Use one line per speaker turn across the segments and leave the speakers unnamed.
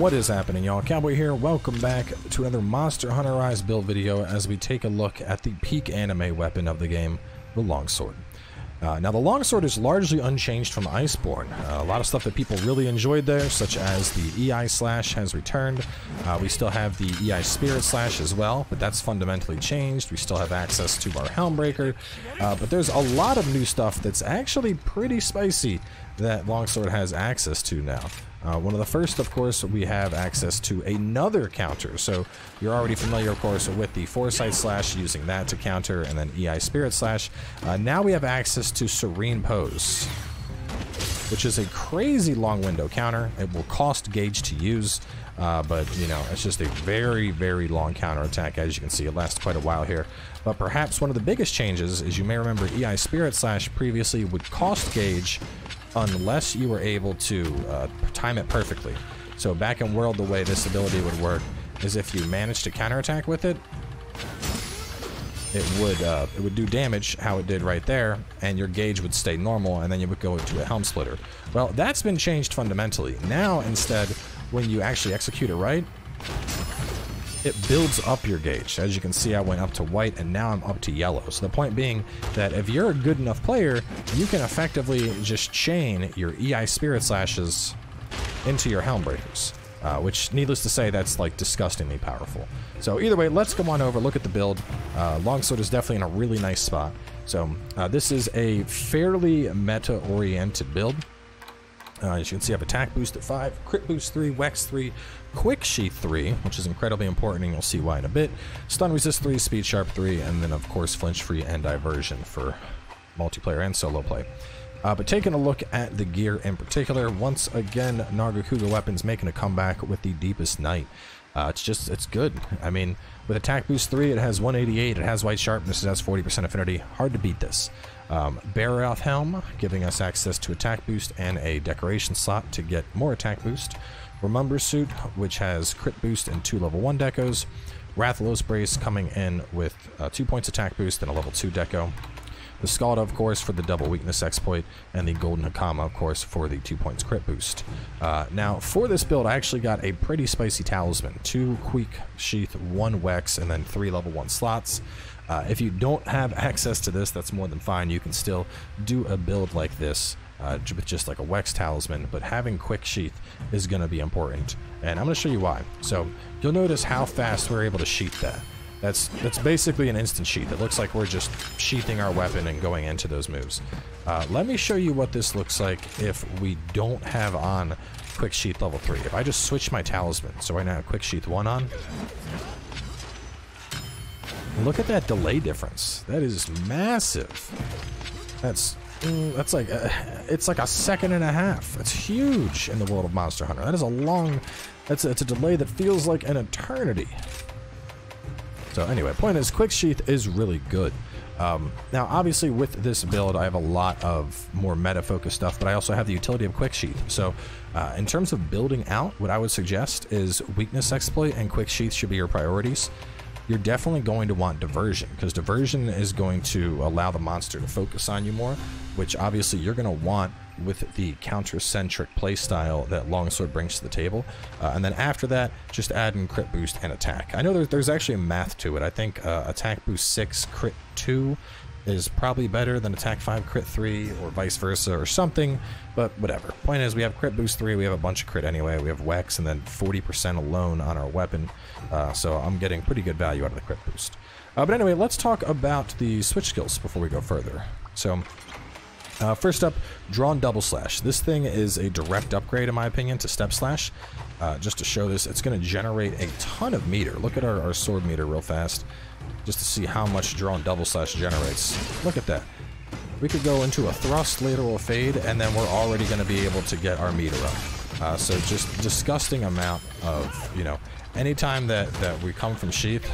What is happening, y'all? Cowboy here. Welcome back to another Monster Hunter Rise build video as we take a look at the peak anime weapon of the game, the Longsword. Now, the Longsword is largely unchanged from Iceborne. A lot of stuff that people really enjoyed there, such as the EI Slash has returned. We still have the EI Spirit Slash as well, but that's fundamentally changed. We still have access to our Helmbreaker, but there's a lot of new stuff that's actually pretty spicy that Longsword has access to now. One of the first, of course, we have access to another counter. So you're already familiar, of course, with the Foresight Slash, using that to counter, and then EI Spirit Slash. Now we have access to Serene Pose, which is a crazy long window counter. It will cost gauge to use, but, you know, it's just a very, very long counter attack. As you can see, it lasts quite a while here. But perhaps one of the biggest changes is, you may remember, EI Spirit Slash previously would cost gauge unless you were able to time it perfectly. So back in World, the way this ability would work is if you managed to counterattack with it, it would do damage how it did right there, and your gauge would stay normal, and then you would go into a Helm Splitter. Well, that's been changed fundamentally. Now, instead, when you actually execute it right, it builds up your gauge. As you can see, I went up to white, and now I'm up to yellow. So the point being that if you're a good enough player, you can effectively just chain your EI Spirit Slashes into your Helmbreakers, which, needless to say, that's like disgustingly powerful. So either way, let's go on over, look at the build. Longsword is definitely in a really nice spot. So this is a fairly meta-oriented build. As you can see, I have attack boost at 5, crit boost 3, wex 3, quick sheath 3, which is incredibly important, and you'll see why in a bit, stun resist 3, speed sharp 3, and then of course flinch free and diversion for multiplayer and solo play. But taking a look at the gear in particular, once again, Nargacuga weapons making a comeback with the Deepest Night. It's good. I mean, with attack boost 3, it has 188, it has white sharpness, it has 40% affinity. Hard to beat this. Barroth Helm, giving us access to attack boost and a decoration slot to get more attack boost. Remember Suit, which has crit boost and 2 level 1 decos. Rathalos Brace coming in with 2 points attack boost and a level 2 deco. The Scald, of course, for the double weakness exploit, and the Golden Hakama, of course, for the 2 points crit boost. Now, for this build, I actually got a pretty spicy talisman. 2 quick sheath, 1 wex, and then 3 level 1 slots. If you don't have access to this, that's more than fine. You can still do a build like this with just like a wex talisman, but having quick sheath is going to be important, and I'm going to show you why. So you'll notice how fast we're able to sheath that. That's basically an instant sheath. It looks like we're just sheathing our weapon and going into those moves. Let me show you what this looks like if we don't have on quick sheath level 3. If I just switch my talisman, so right now I have quick sheath 1 on. Look at that delay difference. That is massive. That's like it's like a second and a half. That's huge in the world of Monster Hunter. That is a long. It's a delay that feels like an eternity. So anyway, point is, quick sheath is really good. Now, obviously, with this build, I have a lot of more meta-focused stuff, but I also have the utility of quick sheath. So, in terms of building out, what I would suggest is weakness exploit and quick sheath should be your priorities. You're definitely going to want diversion, because diversion is going to allow the monster to focus on you more, which obviously you're going to want with the counter-centric playstyle that Longsword brings to the table. And then after that, just add in crit boost and attack. I know there's actually a math to it. I think attack boost 6, crit 2 is probably better than attack 5, crit 3, or vice versa, or something, but whatever. Point is, we have crit boost 3, we have a bunch of crit anyway, we have wex, and then 40% alone on our weapon, so I'm getting pretty good value out of the crit boost. But anyway, let's talk about the switch skills before we go further. So, first up, Drawn Double Slash. This thing is a direct upgrade, in my opinion, to Step Slash. Just to show this, it's going to generate a ton of meter. Look at our sword meter real fast, just to see how much Drawn Double Slash generates. Look at that. We could go into a thrust, lateral fade, and then we're already going to be able to get our meter up. So just disgusting amount of, you know, anytime that we come from sheath,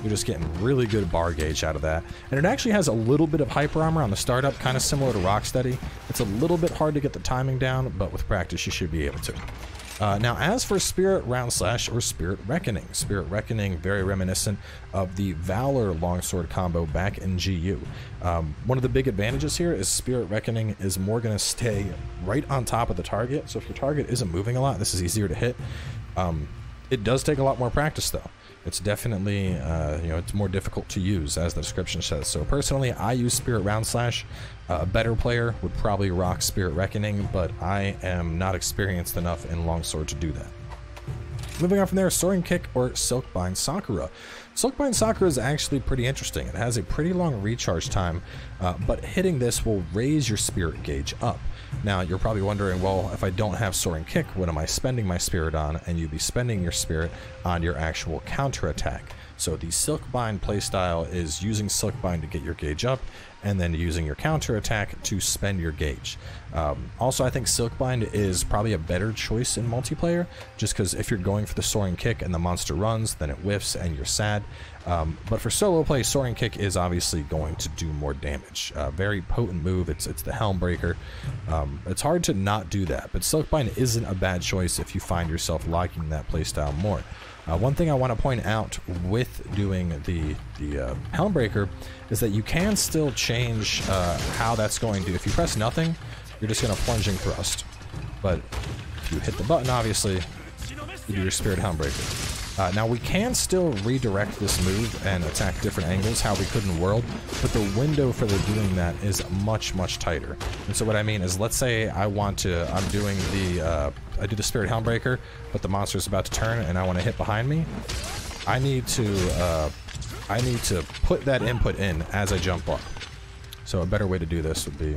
you're just getting really good bar gauge out of that. And it actually has a little bit of hyper armor on the startup, kind of similar to Rocksteady. It's a little bit hard to get the timing down, but with practice you should be able to. Now, as for Spirit Round Slash or Spirit Reckoning, very reminiscent of the Valor Longsword combo back in GU. One of the big advantages here is Spirit Reckoning is more going to stay right on top of the target, so if your target isn't moving a lot, this is easier to hit. It does take a lot more practice, though. It's definitely, it's more difficult to use, as the description says. So personally, I use Spirit Round Slash. A better player would probably rock Spirit Reckoning, but I am not experienced enough in Longsword to do that. Moving on from there, Soaring Kick or Silkbind Sakura. Silkbind Sakura is actually pretty interesting. It has a pretty long recharge time, but hitting this will raise your spirit gauge up. Now, you're probably wondering, well, if I don't have Soaring Kick, what am I spending my spirit on? And you'd be spending your spirit on your actual counterattack. So the Silkbind playstyle is using Silkbind to get your gauge up, and then using your counterattack to spend your gauge. Also, I think Silkbind is probably a better choice in multiplayer, just because if you're going for the Soaring Kick and the monster runs, then it whiffs and you're sad. But for solo play, Soaring Kick is obviously going to do more damage. Very potent move, it's the Helm Breaker. It's hard to not do that, but Silkbind isn't a bad choice if you find yourself liking that playstyle more. One thing I want to point out with doing the Helm Breaker is that you can still change how that's going to. If you press nothing, you're just going to plunging thrust. But if you hit the button, obviously, you do your Spirit Helm Breaker. Now we can still redirect this move and attack different angles, how we could in World, but the window for doing that is much, much tighter. And so what I mean is, let's say I do the Spirit Helm Breaker, but the monster's about to turn and I want to hit behind me. I need to put that input in as I jump up. So a better way to do this would be,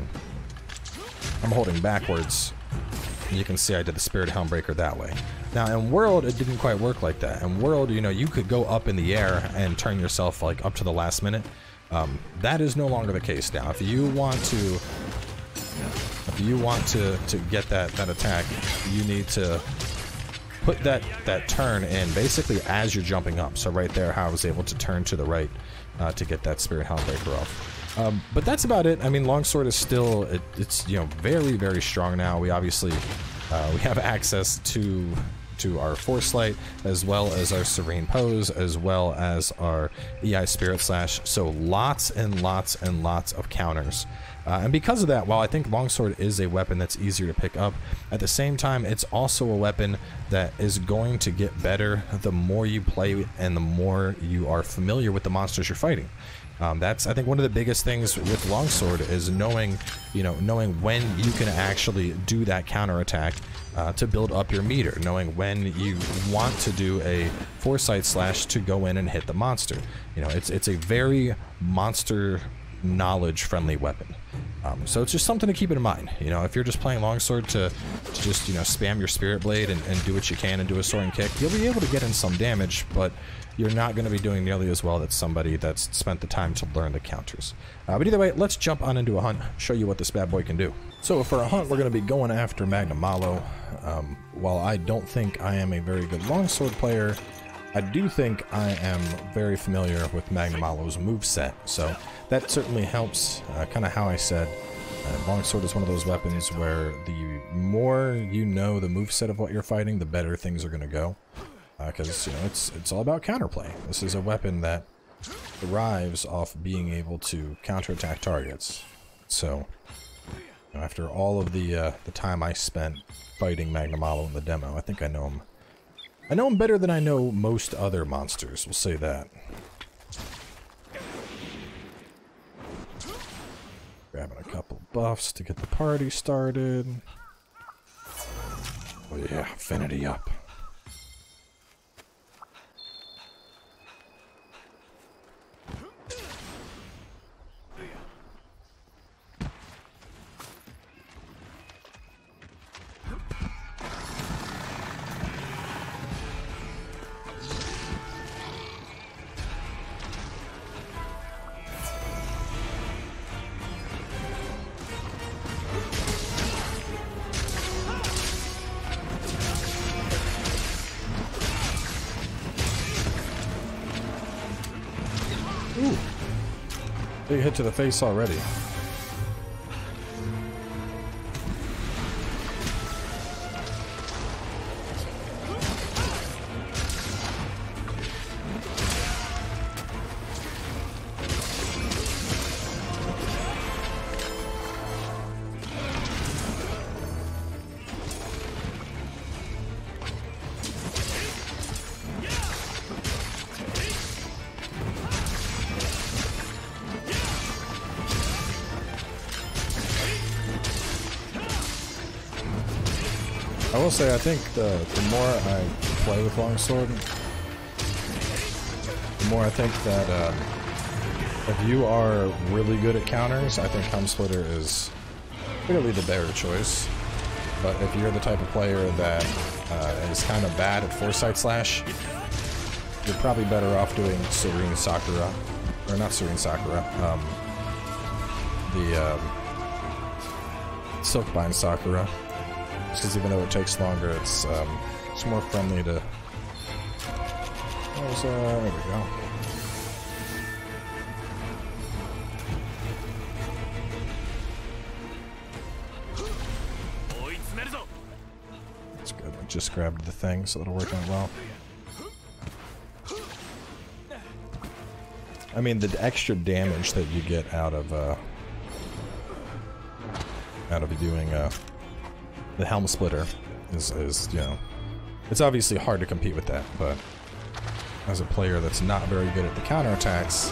I'm holding backwards. You can see I did the Spirit Helm Breaker that way. Now in World, it didn't quite work like that. In World, you could go up in the air and turn yourself like up to the last minute. That is no longer the case now. If you want to get that attack, you need to put that turn in basically as you're jumping up. So right there, how I was able to turn to the right to get that Spirit Helm Breaker off. But that's about it. I mean, Longsword is still, it's very, very strong now. We obviously we have access to our Force Light, as well as our Serene Pose, as well as our EI Spirit Slash. So lots and lots and lots of counters. And because of that, while I think Longsword is a weapon that's easier to pick up, at the same time, it's also a weapon that is going to get better the more you play and the more you are familiar with the monsters you're fighting. That's, I think, one of the biggest things with Longsword is knowing when you can actually do that counterattack to build up your meter, knowing when you want to do a Foresight Slash to go in and hit the monster. It's a very monster knowledge friendly weapon. So it's just something to keep in mind. If you're just playing Longsword to just spam your Spirit Blade and do what you can and do a Soaring Kick, you'll be able to get in some damage, but you're not going to be doing nearly as well as somebody that's spent the time to learn the counters. But either way, let's jump on into a hunt, show you what this bad boy can do. So for a hunt, we're going to be going after Magnum Malo. While I don't think I am a very good Longsword player, I do think I am very familiar with Magnum Malo's moveset, so that certainly helps. Kind of how I said, Longsword is one of those weapons where the more you know the moveset of what you're fighting, the better things are going to go. Because it's all about counterplay. This is a weapon that thrives off being able to counterattack targets. So after all of the time I spent fighting Magnum Malo in the demo, I think I know him. I know him better than I know most other monsters. We'll say that. Grabbing a couple buffs to get the party started. Oh yeah, Affinity up. Ooh. Big hit to the face already. I will say, I think the more I play with Longsword, the more I think that if you are really good at counters, I think Helm Splitter is clearly the better choice. But if you're the type of player that is kind of bad at Foresight Slash, you're probably better off doing Serene Sakura. Or not Serene Sakura. The Silkbind Sakura. Because even though it takes longer, it's more friendly to... there we go. That's good. I just grabbed the thing, so it'll work out well. I mean, the extra damage that you get out of doing the Helm Splitter is, you know, it's obviously hard to compete with that, but as a player that's not very good at the counterattacks,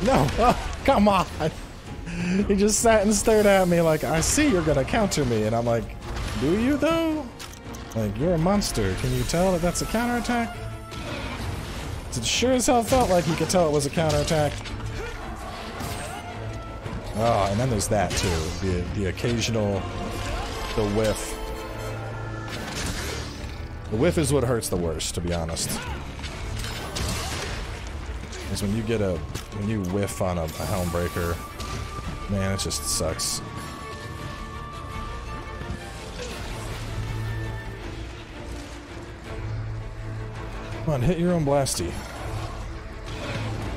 no! Oh, come on! He just sat and stared at me like, I see you're gonna counter me, and I'm like, do you though? Like, you're a monster. Can you tell that that's a counterattack? It sure as hell felt like he could tell it was a counterattack. Oh, and then there's that too. The occasional... the whiff. The whiff is what hurts the worst, to be honest. Is when you get when you whiff on a Helm Breaker, man, it just sucks. Come on, hit your own blasty.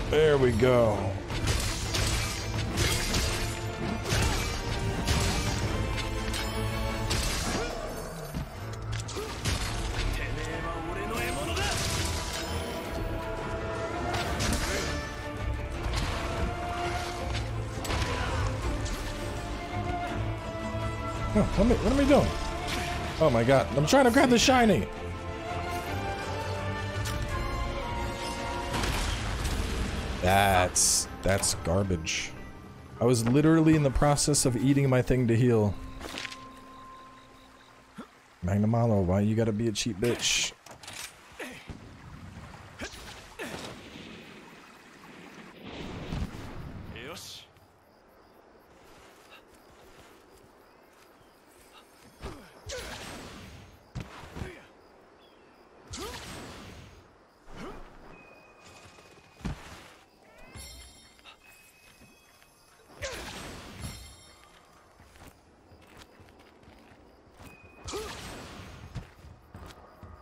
There we go. Oh, what am I doing? Oh my god, I'm trying to grab the shiny! That's garbage. I was literally in the process of eating my thing to heal. Magnamalo, why you gotta be a cheap bitch?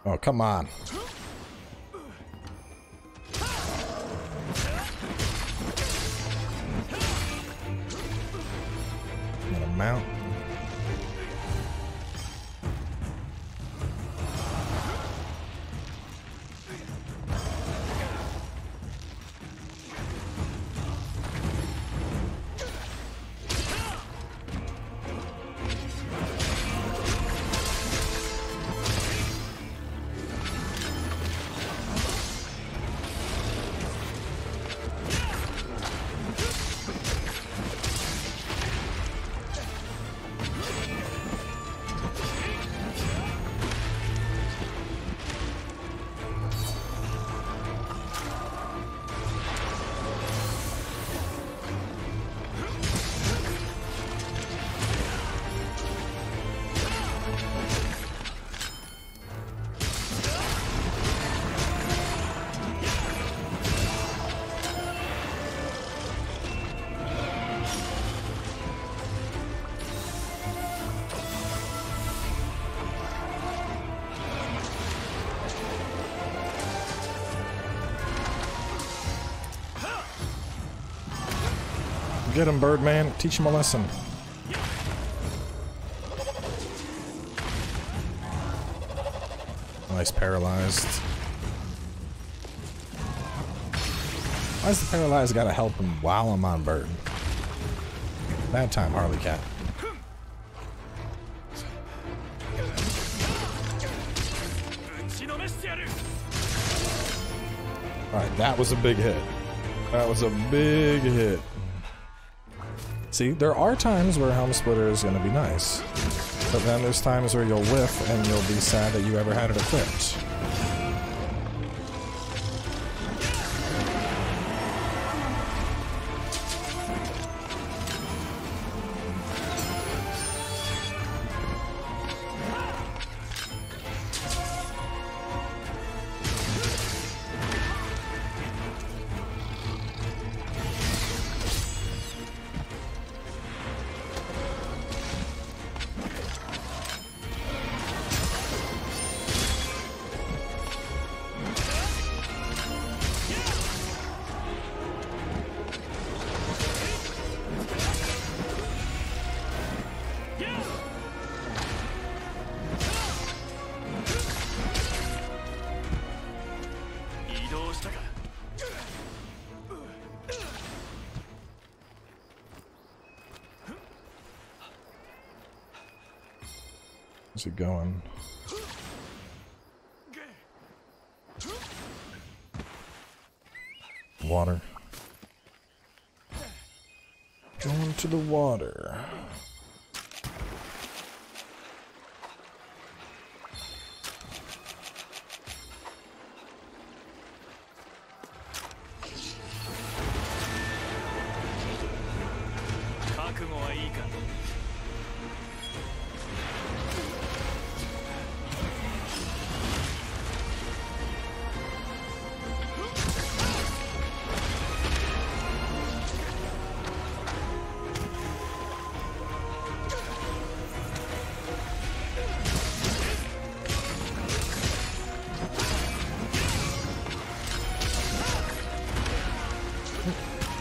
Oh, come on. Got a mount. Get him, Birdman. Teach him a lesson. Nice paralyzed. Why's the paralyzed gotta help him while I'm on bird? Bad time, Harley Cat. Alright, that was a big hit. That was a big hit. See, there are times where Helm Splitter is gonna be nice. But then there's times where you'll whiff and you'll be sad that you ever had it equipped. How's it going? Water. Going to the water.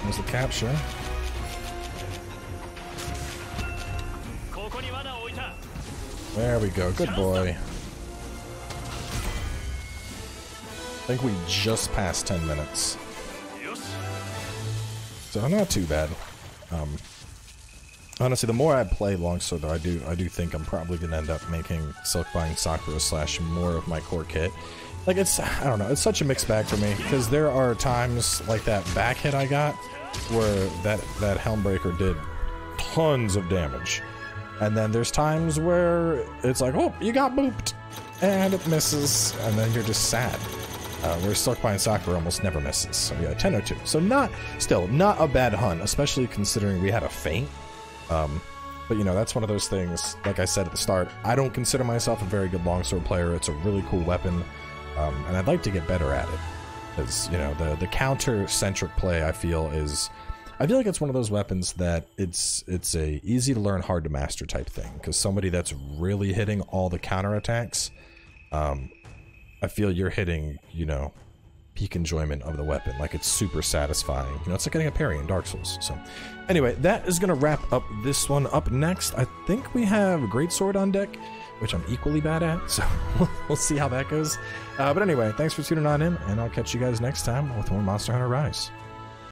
There's the capture. There we go. Good boy. I think we just passed 10 minutes. So not too bad. Honestly, the more I play Longsword, though, I do think I'm probably gonna end up making Silkbind Sakura / more of my core kit. Like, it's, I don't know, it's such a mixed bag for me, because there are times like that back hit I got where that Helmbreaker did tons of damage, and then there's times where it's like, oh, you got booped, and it misses, and then you're just sad. Where Silkbind Sakura almost never misses. So yeah, 10 or 2. So still not a bad hunt, especially considering we had a feint. But you know, that's one of those things, like I said at the start, I don't consider myself a very good longsword player. It's a really cool weapon, and I'd like to get better at it. Because, you know, the counter-centric play, I feel like it's one of those weapons that it's a easy to learn, hard to master type thing. Because somebody that's really hitting all the counterattacks, I feel you're hitting, you know, peak enjoyment of the weapon. Like, it's super satisfying. You know, it's like getting a parry in Dark Souls. So, anyway, that is going to wrap up this one. Up next, I think we have Greatsword on deck, which I'm equally bad at, so we'll see how that goes. But anyway, thanks for tuning on in, and I'll catch you guys next time with more Monster Hunter Rise.